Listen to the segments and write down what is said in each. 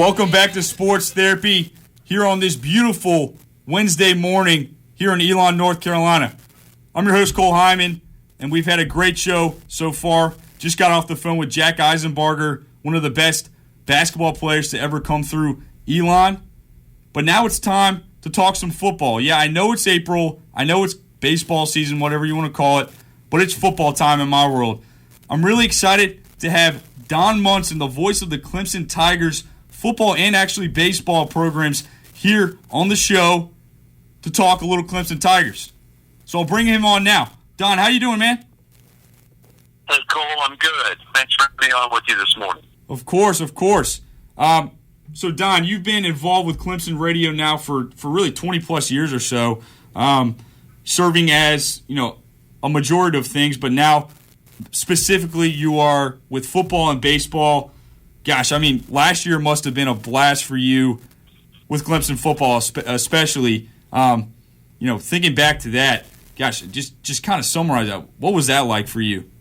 Welcome back to Sports Therapy here on this beautiful Wednesday morning here in Elon, North Carolina. I'm your host, Cole Hyman, and we've had a great show so far. Just got off the phone with Jack Eisenbarger, one of the best basketball players to ever come through Elon. But now it's time to talk some football. Yeah, I know it's April. I know it's baseball season, whatever you want to call it, but it's football time in my world. I'm really excited to have Don Munson, the voice of the Clemson Tigers football and actually baseball programs, here on the show to talk a little Clemson Tigers. So I'll bring him on now. Don, how you doing, man? Hey, Cole, I'm good. Thanks for being on with you this morning. Of course. So, Don, you've been involved with Clemson radio now for really 20-plus years or so, serving as, a majority of things, but now specifically you are with football and baseball. Gosh, I mean, last year must have been a blast for you with Clemson football, especially. Thinking back to that, gosh, just kind of summarize that. What was that like for you?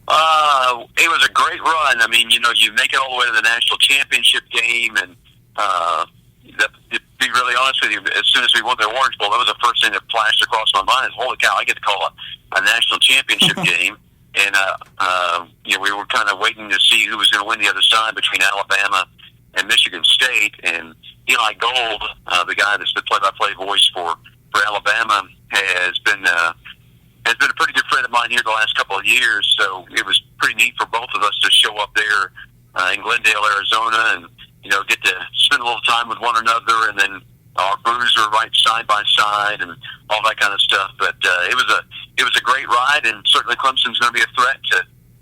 It was a great run. I mean, you make it all the way to the national championship game, and to be really honest with you, as soon as we won the Orange Bowl, that was the first thing that flashed across my mind. Holy cow, I get to call a national championship game. And, we were kind of waiting to see who was going to win the other side between Alabama and Michigan State. And Eli Gold, the guy that's the play-by-play voice for Alabama, has been a pretty good friend of mine here the last couple of years. So it was pretty neat for both of us to show up there in Glendale, Arizona, and, get to spend a little time with one another, and then our booths were right side by side and all that kind of stuff. But it was a great ride, and certainly Clemson's going to be a threat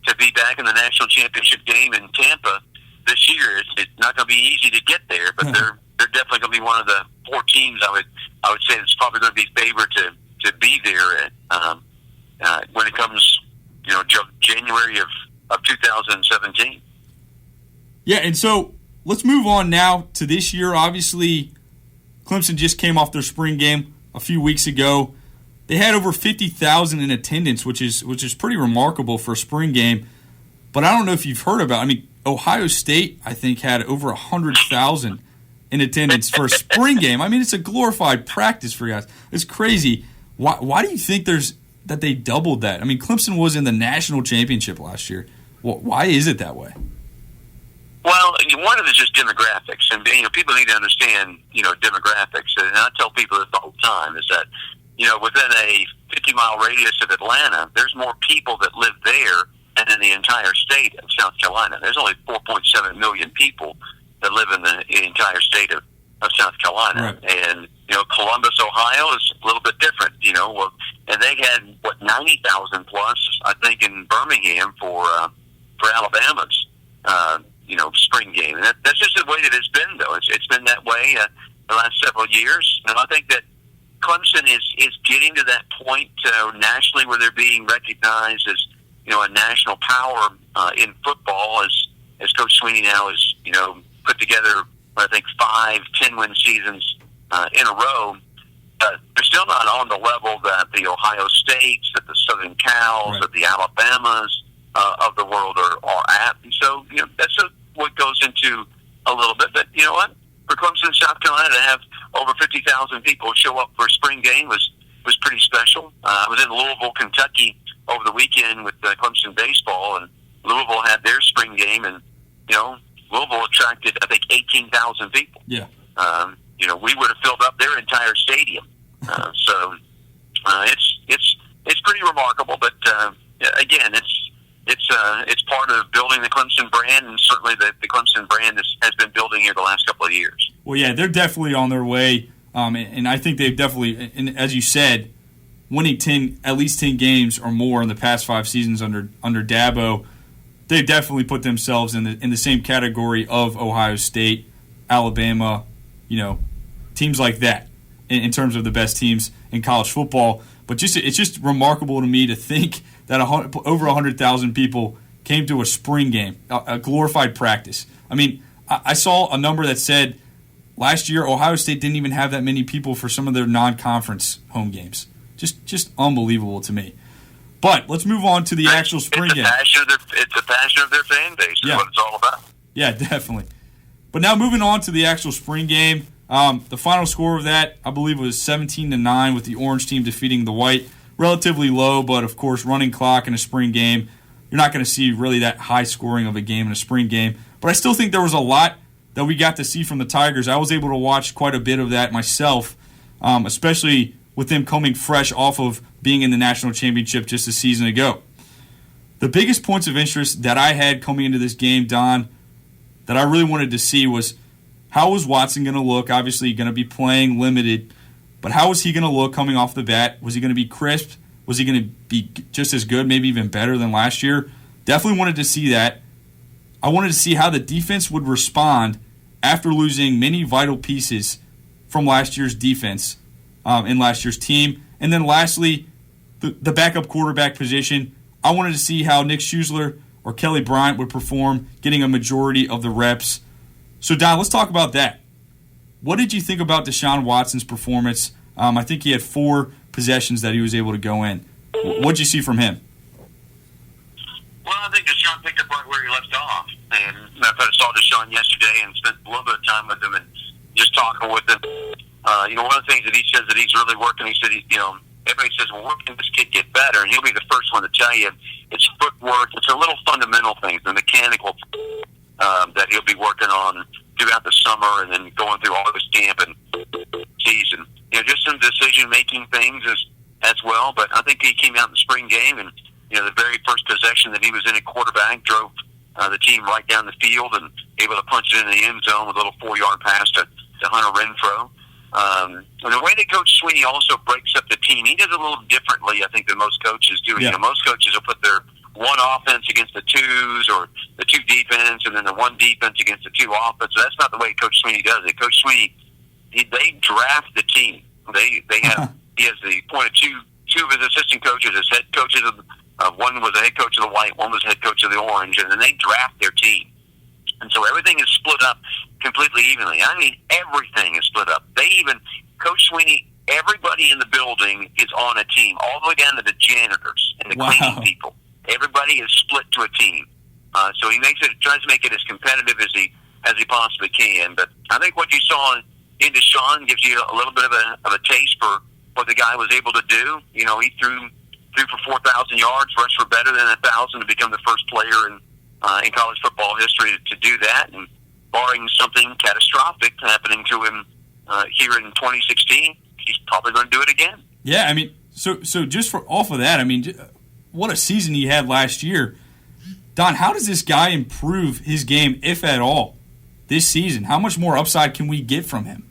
to be back in the national championship game in Tampa this year. It's not going to be easy to get there, but they're definitely going to be one of the 4 teams I would say that's probably going to be favored to be there when it comes January of 2017. Yeah, and so let's move on now to this year. Obviously, Clemson just came off their spring game a few weeks ago. They had over 50,000 in attendance, which is pretty remarkable for a spring game. But I don't know if you've heard about it. I mean, Ohio State, I think, had over 100,000 in attendance for a spring game. I mean, it's a glorified practice for you guys. It's crazy. Why do you think that they doubled that? I mean, Clemson was in the national championship last year. Why is it that way? Well, one of it is just demographics, and people need to understand demographics. And I tell people this all the time: is that within a 50-mile radius of Atlanta, there's more people that live there than in the entire state of South Carolina. There's only 4.7 million people that live in the entire state of South Carolina, right. And Columbus, Ohio, is a little bit different. And they had 90,000 plus, I think, in Birmingham for Alabama's. Spring game. And that's just the way that it's been, though. It's been that way the last several years. And I think that Clemson is getting to that point nationally where they're being recognized as, a national power in football, as Coach Sweeney now has, put together, I think, 5 10-win seasons in a row. They're still not on the level that the Ohio States, that the Southern Cals, right. That the Alabamas of the world are at. And so, that's what goes into a little bit. But you know what? For Clemson, South Carolina, to have over 50,000 people show up for a spring game was pretty special. I was in Louisville, Kentucky over the weekend with Clemson baseball, and Louisville had their spring game, and Louisville attracted, I think, 18,000 people. Yeah. We would have filled up their entire stadium. So it's pretty remarkable. But again, it's part of building the Clemson brand, and certainly the Clemson brand has been building here the last couple of years. Well, yeah, they're definitely on their way, and I think they've definitely, and as you said, winning at least 10 games or more in the past 5 seasons under Dabo, they've definitely put themselves in the same category of Ohio State, Alabama, teams like that in terms of the best teams in college football. But it's just remarkable to me to think that over 100,000 people came to a spring game, a glorified practice. I mean, I saw a number that said last year Ohio State didn't even have that many people for some of their non-conference home games. Just unbelievable to me. But let's move on to the actual spring game. It's the passion of their fan base is what it's all about. Yeah, definitely. But now moving on to the actual spring game, the final score of that, I believe, was 17-9 with the orange team defeating the white. Relatively low, but of course, running clock in a spring game, you're not going to see really that high scoring of a game in a spring game. But I still think there was a lot that we got to see from the Tigers. I was able to watch quite a bit of that myself, especially with them coming fresh off of being in the national championship just a season ago. The biggest points of interest that I had coming into this game, Don, that I really wanted to see was how was Watson going to look? Obviously, going to be playing limited, but how was he going to look coming off the bat? Was he going to be crisp? Was he going to be just as good, maybe even better than last year? Definitely wanted to see that. I wanted to see how the defense would respond after losing many vital pieces from last year's defense in last year's team. And then lastly, the backup quarterback position. I wanted to see how Nick Schusler or Kelly Bryant would perform, getting a majority of the reps. So, Don, let's talk about that. What did you think about Deshaun Watson's performance? I think he had 4 possessions that he was able to go in. What did you see from him? Well, I think Deshaun picked up right where he left off. And I saw Deshaun yesterday and spent a little bit of time with him and just talking with him. One of the things that he says that he's really working, he said, everybody says, well, where can this kid get better? And he'll be the first one to tell you it's footwork. It's a little fundamental things, the mechanical that he'll be working on throughout the summer and then going through all this camp and season. Just some decision-making things as well. But I think he came out in the spring game and, the very first possession that he was in at quarterback drove the team right down the field and able to punch it in the end zone with a little 4-yard pass to Hunter Renfrow. And the way that Coach Sweeney also breaks up the team, he does it a little differently, I think, than most coaches do. Yeah. Most coaches will put their one offense against the twos or the 2 defense and then the 1 defense against the 2 offense. That's not the way Coach Sweeney does it. Coach Sweeney, they draft the team. They have he has the point of two of his assistant coaches as head coaches of one was the head coach of the white, one was head coach of the orange, and then they draft their team. And so everything is split up completely evenly. I mean, everything is split up. Coach Sweeney, everybody in the building is on a team, all the way down to the janitors and the cleaning people. Everybody is split to a team. So he tries to make it as competitive as he possibly can. But I think what you saw in Deshaun gives you a little bit of a taste for what the guy was able to do. He threw for 4,000 yards, rushed for better than 1,000 to become the first player in college football history to do that. And barring something catastrophic happening to him here in 2016, he's probably going to do it again. Yeah, I mean, so just off of that, I mean, what a season he had last year. Don, how does this guy improve his game, if at all, this season? How much more upside can we get from him?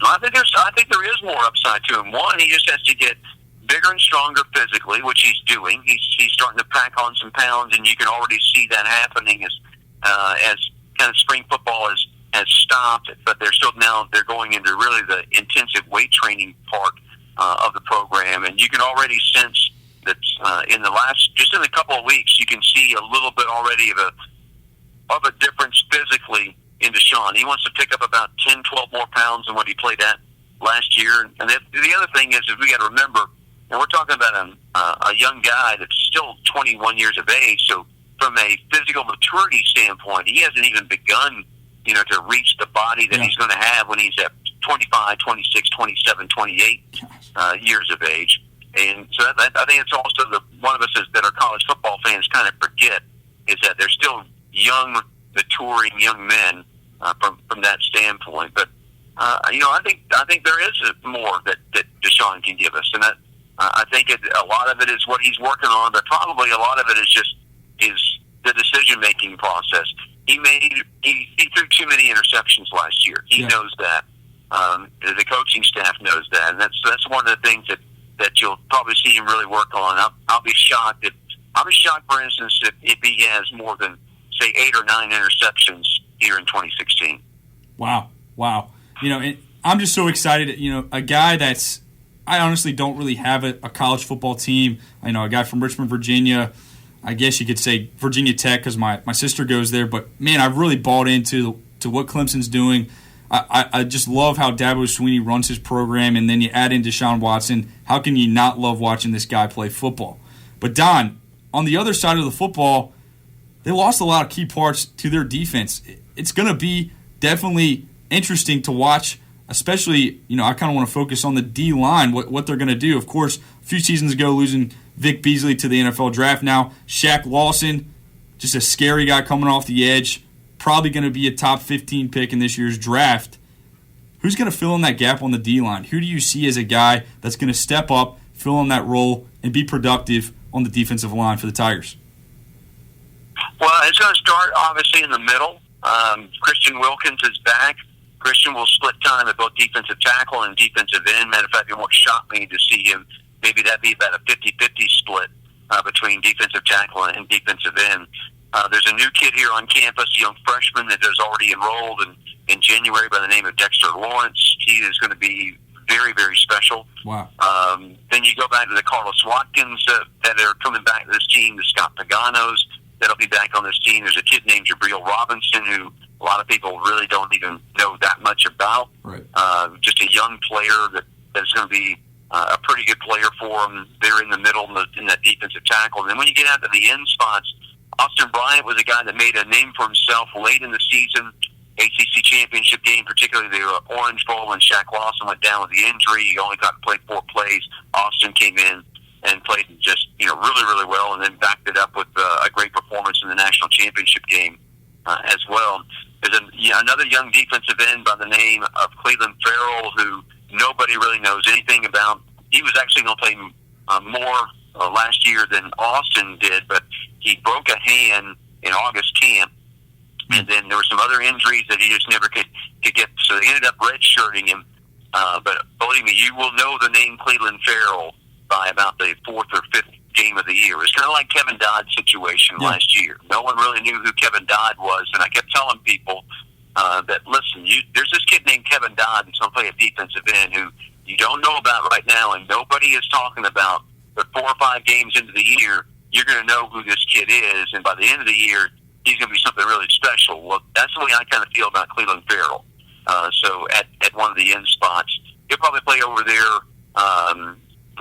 I think there is more upside to him. One, he just has to get bigger and stronger physically, which he's doing. He's starting to pack on some pounds, and you can already see that happening as kind of spring football has stopped. But they're going into really the intensive weight training part of the program, and you can already sense that in a couple of weeks, you can see a little bit already of a difference physically in Deshaun. He wants to pick up about 10, 12 more pounds than what he played at last year. And the other thing is we got to remember, and we're talking about a young guy that's still 21 years of age. So from a physical maturity standpoint, he hasn't even begun, to reach the body that he's going to have when he's at 25, 26, 27, 28 years of age. And so I think it's also one of us that are college football fans kind of forget is that they're still young, maturing young men from that standpoint. But I think there is more that Deshaun can give us, and that I think a lot of it is what he's working on, but probably a lot of it is the decision making process. He threw too many interceptions last year. He knows that. The coaching staff knows that, and that's one of the things that you'll probably see him really work on. I'll be shocked for instance, if he has more than, say, 8 or 9 interceptions here in 2016. Wow. I'm just so excited. A guy I honestly don't really have a college football team. I know a guy from Richmond, Virginia. I guess you could say Virginia Tech because my sister goes there. But, man, I've really bought into what Clemson's doing. I just love how Dabo Swinney runs his program, and then you add in Deshaun Watson. How can you not love watching this guy play football? But, Don, on the other side of the football, they lost a lot of key parts to their defense. it's going to be definitely interesting to watch, especially, I kind of want to focus on the D-line, what they're going to do. Of course, a few seasons ago, losing Vic Beasley to the NFL draft. Now, Shaq Lawson, just a scary guy coming off the edge, probably going to be a top 15 pick in this year's draft. Who's going to fill in that gap on the D-line? Who do you see as a guy that's going to step up, fill in that role, and be productive on the defensive line for the Tigers? Well, it's going to start, obviously, in the middle. Christian Wilkins is back. Christian will split time at both defensive tackle and defensive end. Matter of fact, it won't shock me to see him. Maybe that'd be about a 50-50 split between defensive tackle and defensive end. There's a new kid here on campus, a young freshman that is already enrolled in January by the name of Dexter Lawrence. He is going to be very, very special. Wow. Then you go back to the Carlos Watkins that are coming back to this team, the Scott Paganos that'll be back on this team. There's a kid named Jabril Robinson who a lot of people really don't even know that much about. Right. Just a young player that is going to be a pretty good player for them. They're in the middle in that defensive tackle. And then when you get out to the end spots, Austin Bryant was a guy that made a name for himself late in the season, ACC championship game, particularly the Orange Bowl, when Shaq Lawson went down with the injury. He only got to play 4 plays. Austin came in and played just really, really well, and then backed it up with a great performance in the national championship game as well. There's another young defensive end by the name of Cleveland Farrell, who nobody really knows anything about. He was actually going to play more last year than Austin did, but he broke a hand in August camp, and then there were some other injuries that he just never could get, so they ended up redshirting him. But believe me, you will know the name Cleveland Farrell by about the 4th or 5th game of the year. It was kind of like Kevin Dodd's situation last year. No one really knew who Kevin Dodd was, and I kept telling people that, listen, there's this kid named Kevin Dodd who's going to play a defensive end who you don't know about right now, and nobody is talking about. But 4 or 5 games into the year, you're going to know who this kid is, and by the end of the year, he's going to be something really special. Well, that's the way I kind of feel about Cleveland Farrell. So at one of the end spots, he'll probably play over there.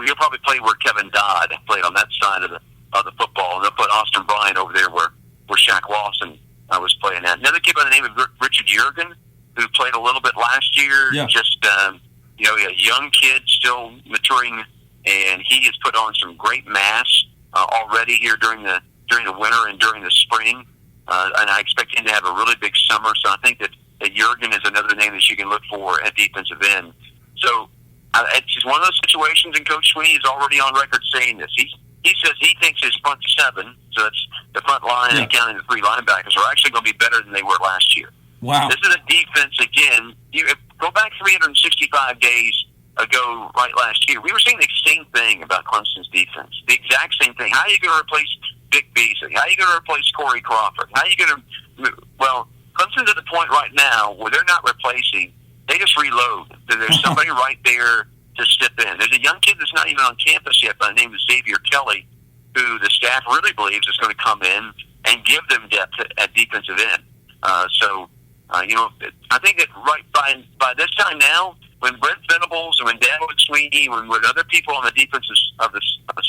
He'll probably play where Kevin Dodd played on that side of the football, and they'll put Austin Bryant over there where Shaq Lawson was playing at. Another kid by the name of Richard Jurgen, who played a little bit last year. Yeah. Just a young kid still maturing, and he has put on some great mass already here during the winter and during the spring. And I expect him to have a really big summer. So I think that Jurgen is another name that you can look for at defensive end. So it's just one of those situations, and Coach Sweeney is already on record saying this. He says he thinks his front 7, so that's the front line and counting the 3 linebackers, are actually going to be better than they were last year. Wow. This is a defense, again, you go back 365 days ago, right last year, we were saying the same thing about Clemson's defense. The exact same thing. How are you going to replace Vic Beasley? How are you going to replace Corey Crawford? How are you going to... Well, Clemson's at the point right now where they're not replacing. They just reload. There's somebody right there to step in. There's a young kid that's not even on campus yet by the name of Xavier Kelly, who the staff really believes is going to come in and give them depth at defensive end. I think that right by this time now, when Brent Venables and when Dabo Sweeney, when other people on the defensive of the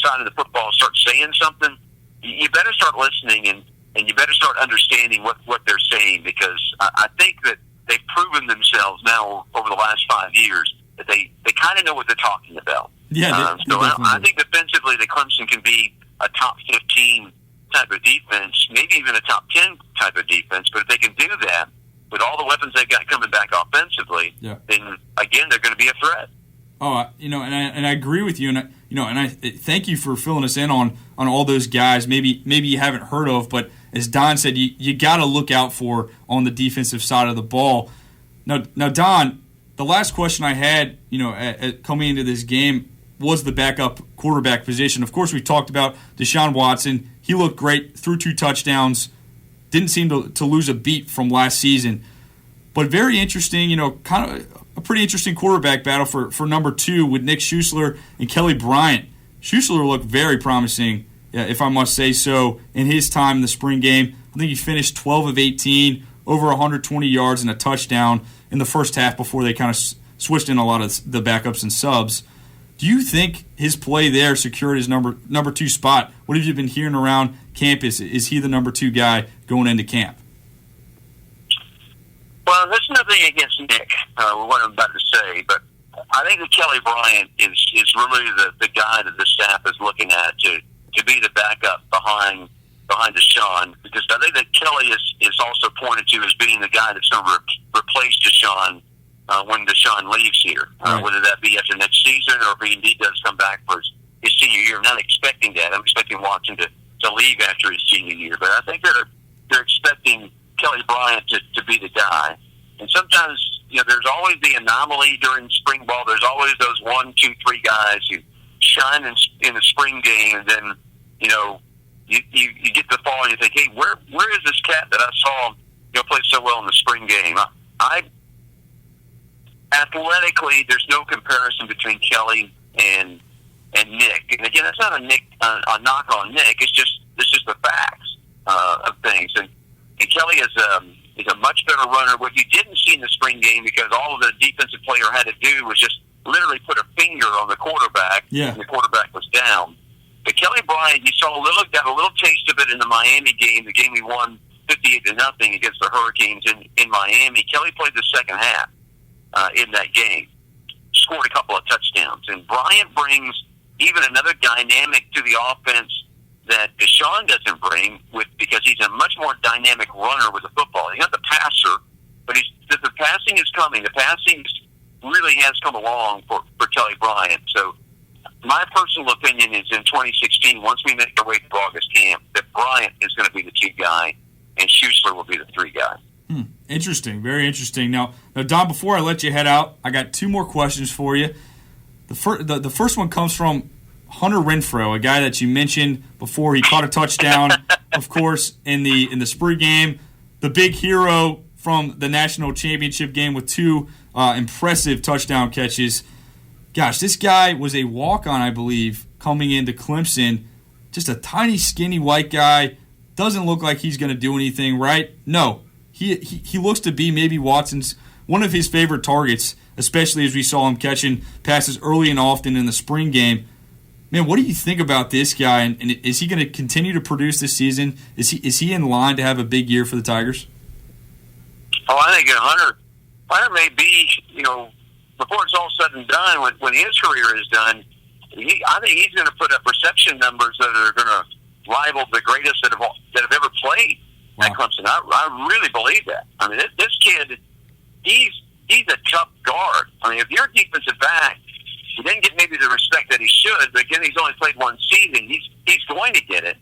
side of the football start saying something, you better start listening and you better start understanding what they're saying, because I think that they've proven themselves now over the last 5 years that they kind of know what they're talking about. Yeah. So I think defensively that Clemson can be a top 15 type of defense, maybe even a top 10 type of defense. But if they can do that with all the weapons they've got coming back offensively, then again they're going to be a threat. Oh, and I agree with you, and I thank you for filling us in on all those guys. Maybe you haven't heard of, but as Don said, you got to look out for on the defensive side of the ball. Now, Don, the last question I had, coming into this game was the backup quarterback position. Of course, we talked about Deshaun Watson. He looked great, threw 2 touchdowns, didn't seem to lose a beat from last season. But very interesting, kind of a pretty interesting quarterback battle for number 2 with Nick Schuessler and Kelly Bryant. Schuessler looked very promising, if I must say so, in his time in the spring game. I think he finished 12 of 18, over 120 yards and a touchdown in the first half before they kind of switched in a lot of the backups and subs. Do you think his play there secured his number 2 spot? What have you been hearing around campus? Is he the number 2 guy going into camp? Well, there's nothing against Nick, what I'm about to say, but I think that Kelly Bryant is really the guy that the staff is looking at to be the backup behind Deshaun, because I think that Kelly is also pointed to as being the guy that's going to replace Deshaun when Deshaun leaves here, right. Whether that be after next season or if he indeed does come back for his senior year. I'm not expecting that. I'm expecting Watson to leave after his senior year, but I think they're expecting Kelly Bryant to be the guy. And sometimes, there's always the anomaly during spring ball. There's always those 1, 2, 3 guys who shine in the spring game, and then, you get the fall and you think, hey, where is this cat that I saw, play so well in the spring game? Athletically, there's no comparison between Kelly and Nick. And again, it's not a knock on Nick. It's just the facts of things. And Kelly is a much better runner. What you didn't see in the spring game, because all of the defensive player had to do was just literally put a finger on the quarterback, yeah. And the quarterback was down. But Kelly Bryant, you got a little taste of it in the Miami game, the game we won 58-0 against the Hurricanes in Miami. Kelly played the second half in that game, scored a couple of touchdowns. And Bryant brings even another dynamic to the offense that Deshaun doesn't bring, because he's a much more dynamic runner with the football. He's not the passer, but the passing is coming. The passing really has come along for Kelly Bryant. So my personal opinion is in 2016, once we make our way to August camp, that Bryant is going to be the 2 guy and Schuessler will be the 3 guy. Interesting. Very interesting. Now, Don, before I let you head out, I got 2 more questions for you. The first one comes from Hunter Renfrow, a guy that you mentioned before. He caught a touchdown, of course, in the spring game. The big hero from the national championship game with 2 impressive touchdown catches. Gosh, this guy was a walk-on, I believe, coming into Clemson. Just a tiny, skinny white guy. Doesn't look like he's going to do anything, right? No. He looks to be maybe Watson's one of his favorite targets, especially as we saw him catching passes early and often in the spring game. Man, what do you think about this guy? And is he going to continue to produce this season? Is he in line to have a big year for the Tigers? Oh, I think Hunter may be, before it's all said and done, when his career is done, I think he's going to put up reception numbers that are going to rival the greatest that have ever played at Clemson. I really believe that. I mean, this kid, he's a tough guard. I mean, if you're a defensive back, he didn't get maybe the respect that he should, but again, he's only played 1 season. He's going to get it.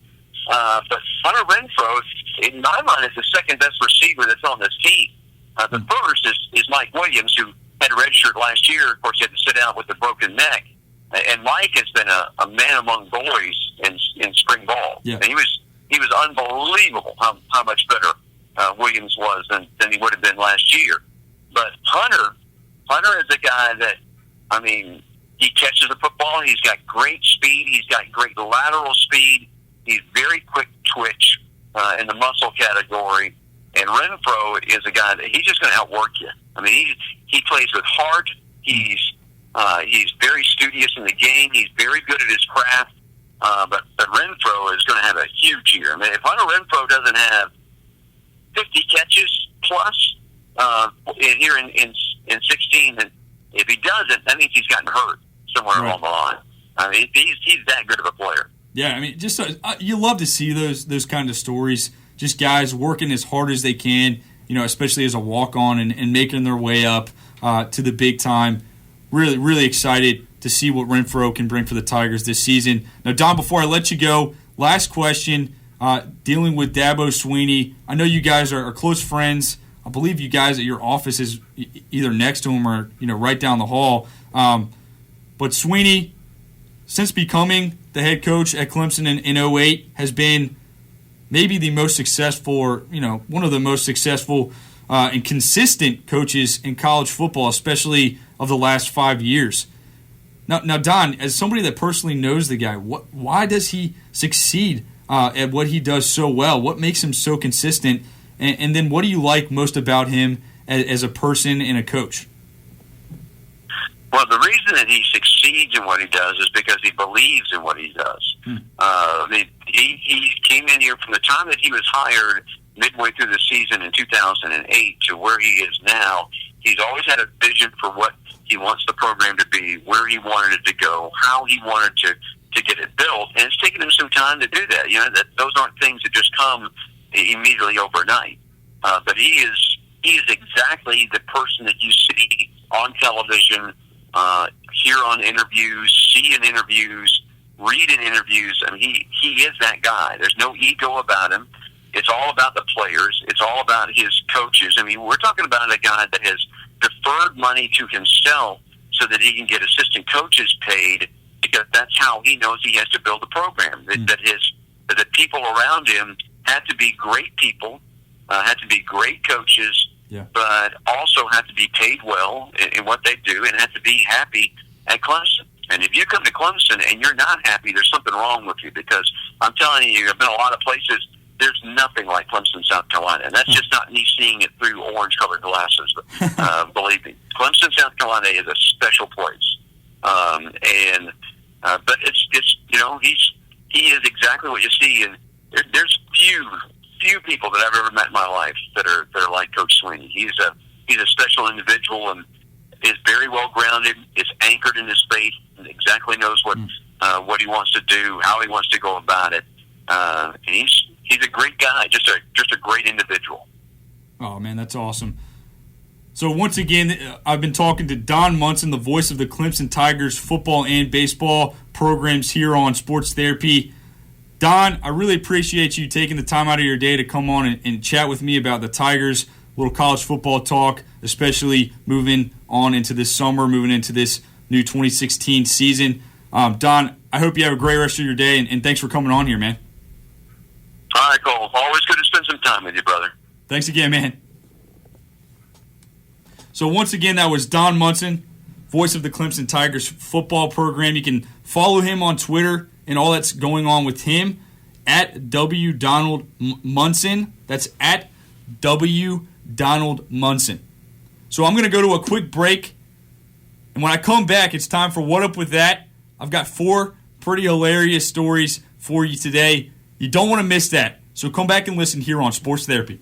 But Hunter Renfrow, in my mind, is the second best receiver that's on this team. The first is Mike Williams, who had a red shirt last year. Of course, he had to sit out with a broken neck. And Mike has been a man among boys in spring ball. Yeah. And he was unbelievable how much better Williams was than he would have been last year. But Hunter is a guy that, I mean, he catches the football. He's got great speed. He's got great lateral speed. He's very quick twitch in the muscle category. And Renfrow is a guy that he's just going to outwork you. I mean, he plays with heart. He's very studious in the game. He's very good at his craft. But Renfrow is going to have a huge year. I mean, if Hunter Renfrow doesn't have 50 catches plus here in 16, then if he doesn't, that means he's gotten hurt somewhere along the line. I mean, he's that good of a player. Yeah, I mean, just you love to see those kind of stories. Just guys working as hard as they can, especially as a walk-on and making their way up to the big time. Really, really excited to see what Renfrow can bring for the Tigers this season. Now, Don, before I let you go, last question, dealing with Dabo Swinney. I know you guys are close friends. I believe you guys at your office is either next to him or right down the hall. But Swinney, since becoming the head coach at Clemson in 2008, has been maybe the most successful, or one of the most successful and consistent coaches in college football, especially of the last 5 years. Now, Don, as somebody that personally knows the guy, why does he succeed at what he does so well? What makes him so consistent? And then what do you like most about him as a person and a coach? Well, the reason that he succeeds in what he does is because he believes in what he does. He came in here from the time that he was hired. midway through the season in 2008 to where he is now, he's always had a vision for what he wants the program to be, where he wanted it to go, how he wanted to get it built, and it's taken him some time to do that. Those aren't things that just come immediately overnight. But he is exactly the person that you see on television, hear on interviews, see in interviews, read in interviews. I mean, he is that guy. There's no ego about him. It's all about the players. It's all about his coaches. I mean, we're talking about a guy that has deferred money to himself so that he can get assistant coaches paid, because that's how he knows he has to build a program. That the people around him had to be great people, had to be great coaches, but also had to be paid well in what they do, and had to be happy at Clemson. And if you come to Clemson and you're not happy, there's something wrong with you, because I'm telling you, I've been a lot of places, there's nothing like Clemson, South Carolina. And that's just not me seeing it through orange-colored glasses. Believe me, Clemson, South Carolina is a special place. But it's he is exactly what you see. And there's few people that I've ever met in my life that are like Coach Sweeney. He's a special individual and is very well grounded, is anchored in his faith, and exactly knows what he wants to do, how he wants to go about it. And he's a great guy, just a great individual. Oh man, that's awesome. So once again, I've been talking to Don Munson, the voice of the Clemson Tigers football and baseball programs here on Sports Therapy. Don, I really appreciate you taking the time out of your day to come on and chat with me about the Tigers, a little college football talk, especially moving on into this summer, moving into this new 2016 season. Don, I hope you have a great rest of your day, and thanks for coming on here, man. All right, Cole. Always good to spend some time with you, brother. Thanks again, man. So once again, that was Don Munson, voice of the Clemson Tigers football program. You can follow him on Twitter and all that's going on with him at W. Donald Munson. That's at W. Donald Munson. So I'm going to go to a quick break. And when I come back, it's time for What Up With That. I've got 4 pretty hilarious stories for you today. You don't want to miss that. So come back and listen here on Sports Therapy.